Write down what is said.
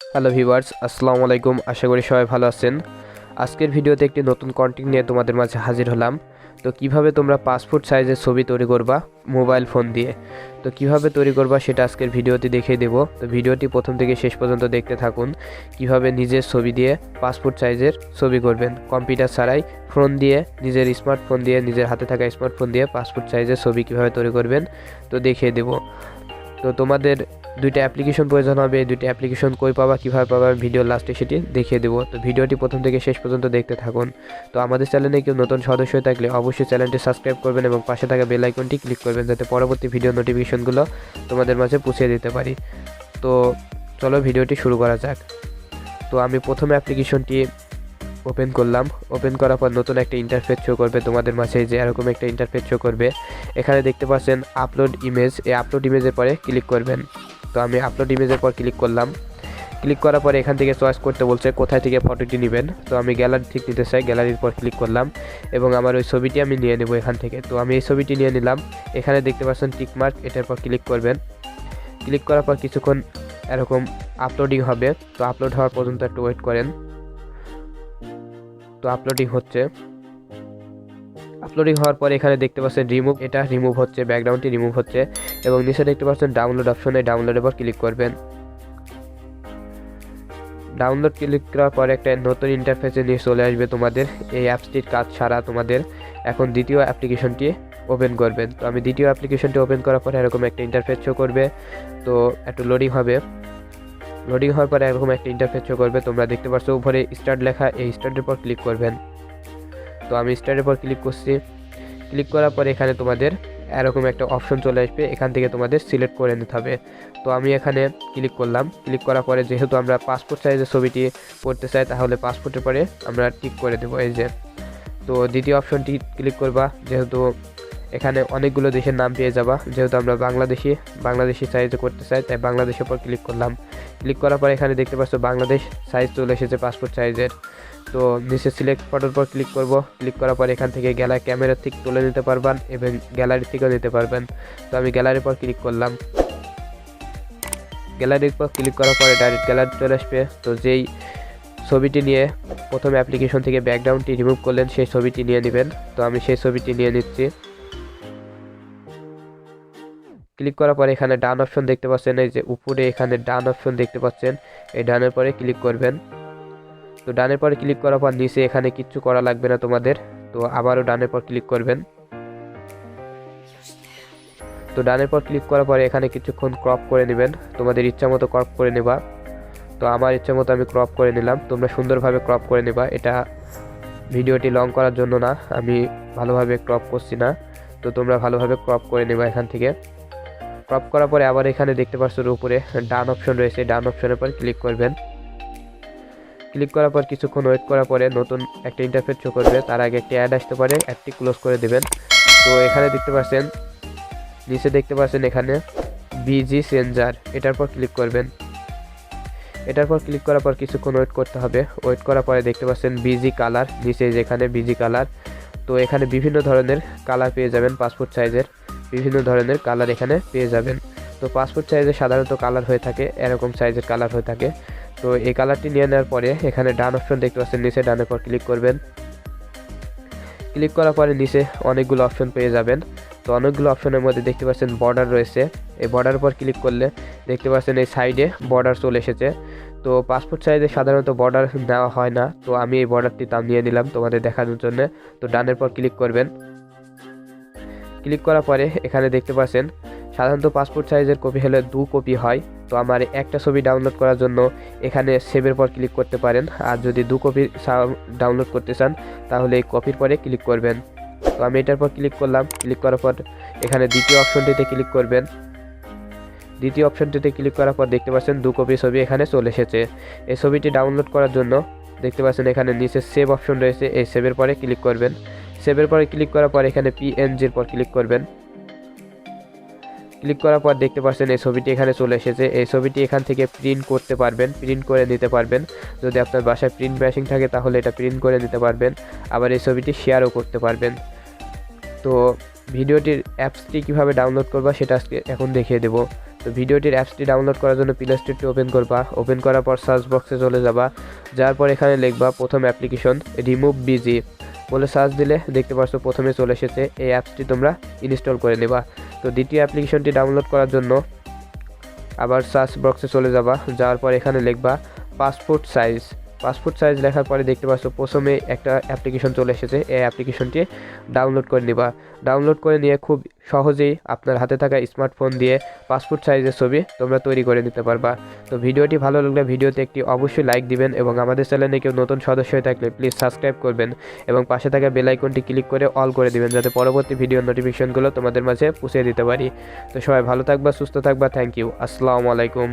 Hello viewers, আসসালামু আলাইকুম। আশা করি সবাই ভালো আছেন। আজকের ভিডিওতে একটি নতুন কন্টেন্ট নিয়ে তোমাদের মাঝে হাজির হলাম। তো কিভাবে তোমরা পাসপোর্ট সাইজের ছবি তৈরি করবা মোবাইল ফোন দিয়ে, তো কিভাবে তৈরি করবা সেটা আজকের ভিডিওতে দেখিয়ে দেব। তো ভিডিওটি প্রথম থেকে শেষ পর্যন্ত দেখতে থাকুন। কিভাবে নিজের ছবি দিয়ে পাসপোর্ট সাইজের ছবি করবেন কম্পিউটার ছাড়াই, ফোন দিয়ে, নিজের স্মার্টফোন দিয়ে, নিজের হাতে থাকা স্মার্টফোন দিয়ে পাসপোর্ট সাইজের ছবি কিভাবে তৈরি করবেন তো দেখিয়ে দেব। তো তোমাদের দুইটা অ্যাপ্লিকেশন প্রয়োজন হবে। এই দুইটা অ্যাপ্লিকেশন কই পাবা, কীভাবে পাবা, ভিডিওর লাস্টে সেটি দেখিয়ে দেবো। তো ভিডিওটি প্রথম থেকে শেষ পর্যন্ত দেখতে থাকুন। তো আমাদের চ্যানেলে কেউ নতুন সদস্য হয়ে থাকলে অবশ্যই চ্যানেলটি সাবস্ক্রাইব করবেন এবং পাশে থাকা বেল আইকনটি ক্লিক করবেন, যাতে পরবর্তী ভিডিও নোটিফিকেশনগুলো তোমাদের মাঝে পৌঁছে দিতে পারি। তো চলো ভিডিওটি শুরু করা যাক। তো আমি প্রথমে অ্যাপ্লিকেশনটি ওপেন করলাম। ওপেন করার পর নতুন একটা ইন্টারফেস শো করবে তোমাদের মাঝে, যে এরকম একটা ইন্টারফেস শো করবে। এখানে দেখতে পাচ্ছেন আপলোড ইমেজ, এই আপলোড ইমেজের পরে ক্লিক করবেন। তো আমি আপলোড ইমেজের পর ক্লিক করলাম। ক্লিক করার পরে এখান থেকে চয়েস করতে বলছে কোথায় থেকে ফটোটি নেবেন। তো আমি গ্যালারি থেকে নিতে চাই, গ্যালারির পর ক্লিক করলাম এবং আমার ওই ছবিটি আমি নিয়ে নেব এখান থেকে। তো আমি এই ছবিটি নিয়ে নিলাম। এখানে দেখতে পাচ্ছেন টিকমার্ক, এটার পর ক্লিক করবেন। ক্লিক করার পর কিছুক্ষণ এরকম আপলোডিং হবে। তো আপলোড হওয়ার পর্যন্ত একটু ওয়েট করেন। তো আপলোডিং হচ্ছে। আপলোডিং হওয়ার পরে এখানে দেখতে পাচ্ছেন রিমুভ, এটা রিমুভ হচ্ছে, ব্যাকগ্রাউন্ডটি রিমুভ হচ্ছে এবং নিচে দেখতে পাচ্ছেন ডাউনলোড অপশনে, ডাউনলোডের পর ক্লিক করবেন। ডাউনলোড ক্লিক করার পরে একটা নতুন ইন্টারফেসে নিয়ে চলে আসবে তোমাদের। এই অ্যাপসটির কাজ ছাড়া তোমাদের এখন দ্বিতীয় অ্যাপ্লিকেশনটি ওপেন করবেন। তো আমি দ্বিতীয় অ্যাপ্লিকেশনটি ওপেন করার পরে এরকম একটা ইন্টারফেস শো করবে। তো একটু লোডিং হবে। লোডিং হওয়ার পরে এরকম একটা ইন্টারফেস শো করবে। তোমরা দেখতে পাচ্ছ উপরে স্টার্ট লেখা, এই স্টার্টের পর ক্লিক করবেন। তো আমি স্টার্টের পর ক্লিক করছি। ক্লিক করার পরে এখানে তোমাদের এরকম একটা অপশন চলে আসবে, এখান থেকে তোমাদের সিলেক্ট করে নিতে হবে। তো আমি এখানে ক্লিক করলাম। ক্লিক করার পরে যেহেতু আমরা পাসপোর্ট সাইজের ছবিটি করতে চাই, তাহলে পাসপোর্টের পরে আমরা টিক করে দেবো, এই যে। তো দ্বিতীয় অপশনটি ক্লিক করবা, যেহেতু এখানে অনেকগুলো দেশের নাম পেয়ে যাবা। যেহেতু আমরা বাংলাদেশি সাইজে করতে চাই, তাই বাংলাদেশের পর ক্লিক করলাম। ক্লিক করার পর এখানে দেখতে পাচ্ছ বাংলাদেশ সাইজ চলে এসেছে পাসপোর্ট সাইজের। তো নিচে সিলেক্ট ফটোর পর ক্লিক করব। ক্লিক করার পর এখান থেকে গ্যালারি ক্যামেরা থেকে তুলে নিতে পারবেন এবং গ্যালারি থেকেও নিতে পারবেন। তো আমি গ্যালারির পর ক্লিক করলাম। গ্যালারির পর ক্লিক করার পরে ডাইরেক্ট গ্যালারি চলে আসবে। তো যেই ছবিটি নিয়ে প্রথমে অ্যাপ্লিকেশন থেকে ব্যাকগ্রাউন্ডটি রিমুভ করলেন, সেই ছবিটি নিয়ে নেবেন। তো আমি সেই ছবিটি নিয়ে নিচ্ছি। ক্লিক করার পরে এখানে ডান অপশন দেখতে পাচ্ছেন, এই যে উপরে এখানে ডান অপশন দেখতে পাচ্ছেন, এই ডানের পরে ক্লিক করবেন। তো ডানের পরে ক্লিক করার পর নিচে এখানে কিচ্ছু করা লাগবে না তোমাদের। তো আবারও ডানের পর ক্লিক করবেন। তো ডানের পর ক্লিক করার পরে এখানে কিছুক্ষণ ক্রপ করে নেবেন, তোমাদের ইচ্ছা মতো ক্রপ করে নেবা। তো আমার ইচ্ছা মতো আমি ক্রপ করে নিলাম। তোমরা সুন্দরভাবে ক্রপ করে নেবা, এটা ভিডিওটি লং করার জন্য না, আমি ভালোভাবে ক্রপ করছি না। তো তোমরা ভালোভাবে ক্রপ করে নেবা এখান থেকে। ক্রপ করার পরে আবার এখানে দেখতে পাচ্ছ উপরে ডান অপশন রয়েছে, ডান অপশনের পর ক্লিক করবেন। ক্লিক করার পর কিছুক্ষণ ওয়েট করার পরে নতুন একটা ইন্টারফেস শো করবে। তার আগে একটি অ্যাড আসতে পারে, অ্যাডটি ক্লোজ করে দেবেন। তো এখানে দেখতে পাচ্ছেন, নিচে দেখতে পাচ্ছেন এখানে বিজি চেঞ্জার, এটার পর ক্লিক করবেন। এটার পর ক্লিক করার পর কিছুক্ষণ ওয়েট করতে হবে। ওয়েট করার পরে দেখতে পাচ্ছেন বিজি কালার, নিচে যেখানে বিজি কালার। তো এখানে বিভিন্ন ধরনের কালার পেয়ে যাবেন, পাসপোর্ট সাইজের বিভিন্ন ধরনের কালার এখানে পেয়ে যাবেন। তো পাসপোর্ট সাইজের সাধারণত কালার হয়ে থাকে, এরকম সাইজের কালার হয়ে থাকে। তো এই কালারটি নিয়ে নেওয়ার পরে এখানে ডান অপশন দেখতে পাচ্ছেন, নিচে ডানের পর ক্লিক করবেন। ক্লিক করার পরে নিচে অনেকগুলো অপশন পেয়ে যাবেন। তো অনেকগুলো অপশনের মধ্যে দেখতে পাচ্ছেন বর্ডার রয়েছে, এই বর্ডারের পর ক্লিক করলে দেখতে পাচ্ছেন এই সাইডে বর্ডার চলে এসেছে। তো পাসপোর্ট সাইজে সাধারণত বর্ডার নেওয়া হয় না, তো আমি এই বর্ডারটি তাম নিয়ে নিলাম তোমাদের দেখানোর জন্য। তো ডানের পর ক্লিক করবেন। ক্লিক করার পরে এখানে দেখতে পাচ্ছেন সাধারণত পাসপোর্ট সাইজের কপি হলে 2 কপি হয়। তো আমার একটা ছবি ডাউনলোড করার জন্য এখানে সেভের পর ক্লিক করতে পারেন, আর যদি 2 কপি ডাউনলোড করতে চান তাহলে এই কপির পরে ক্লিক করবেন। তো আমি এটার পর ক্লিক করলাম। ক্লিক করার পর এখানে দ্বিতীয় অপশনটিতে ক্লিক করবেন। দ্বিতীয় অপশনটিতে ক্লিক করার পর দেখতে পাচ্ছেন 2 কপি ছবি এখানে চলে এসেছে। এই ছবিটি ডাউনলোড করার জন্য দেখতে পাচ্ছেন এখানে নিচে সেভ অপশন রয়েছে, এই সেভের পরে ক্লিক করবেন। সেভের পরে ক্লিক করার পর এখানে পিএনজির পর ক্লিক করবেন। ক্লিক করার পর দেখতে পাচ্ছেন এই ছবিটি এখানে চলে এসেছে। এই ছবিটি এখান থেকে প্রিন্ট করতে পারবেন, প্রিন্ট করে নিতে পারবেন। যদি আপনার বাসায় প্রিন্ট মেশিন থাকে তাহলে এটা প্রিন্ট করে নিতে পারবেন। আবার এই ছবিটি শেয়ারও করতে পারবেন। তো ভিডিওটির অ্যাপসটি কিভাবে ডাউনলোড করবা সেটা আজকে এখন দেখিয়ে দেব। তো ভিডিওটির অ্যাপসটি ডাউনলোড করার জন্য প্লে স্টোরটি ওপেন করবা। ওপেন করার পর সার্চ বক্সে চলে যাবা, যাওয়ার পর এখানে লিখবা প্রথম অ্যাপ্লিকেশন রিমুভ বিজি বলে সার্চ দিলে দেখতে পাচ্ছ প্রথমে চলে এসেছে। এই অ্যাপসটি তোমরা ইনস্টল করে নেবা। তো দ্বিতীয় অ্যাপ্লিকেশনটি ডাউনলোড করার জন্য আবার সার্চ বক্সে চলে যাবা, যাওয়ার পর এখানে লিখবা পাসপোর্ট সাইজ লেখার পরে দেখতে পাচ্ছ প্রথমে একটা অ্যাপ্লিকেশন চলে এসেছে। এই অ্যাপ্লিকেশনটি ডাউনলোড করে নিবা। ডাউনলোড করে নিয়ে খুব সহজেই আপনার হাতে থাকা স্মার্টফোন দিয়ে পাসপোর্ট সাইজের ছবি তোমরা তৈরি করে নিতে পারবা। তো ভিডিওটি ভালো লাগলে ভিডিওতে একটি অবশ্যই লাইক দিবেন এবং আমাদের চ্যানেলে কেউ নতুন সদস্য হয়ে থাকলে প্লিজ সাবস্ক্রাইব করবেন এবং পাশে থাকা বেল আইকনটি ক্লিক করে অল করে দিবেন, যাতে পরবর্তী ভিডিওর নোটিফিকেশনগুলো তোমাদের মাঝে পৌঁছে দিতে পারি। তো সবাই ভালো থাকবা, সুস্থ থাকবা। Thank you. আসসালামু আলাইকুম।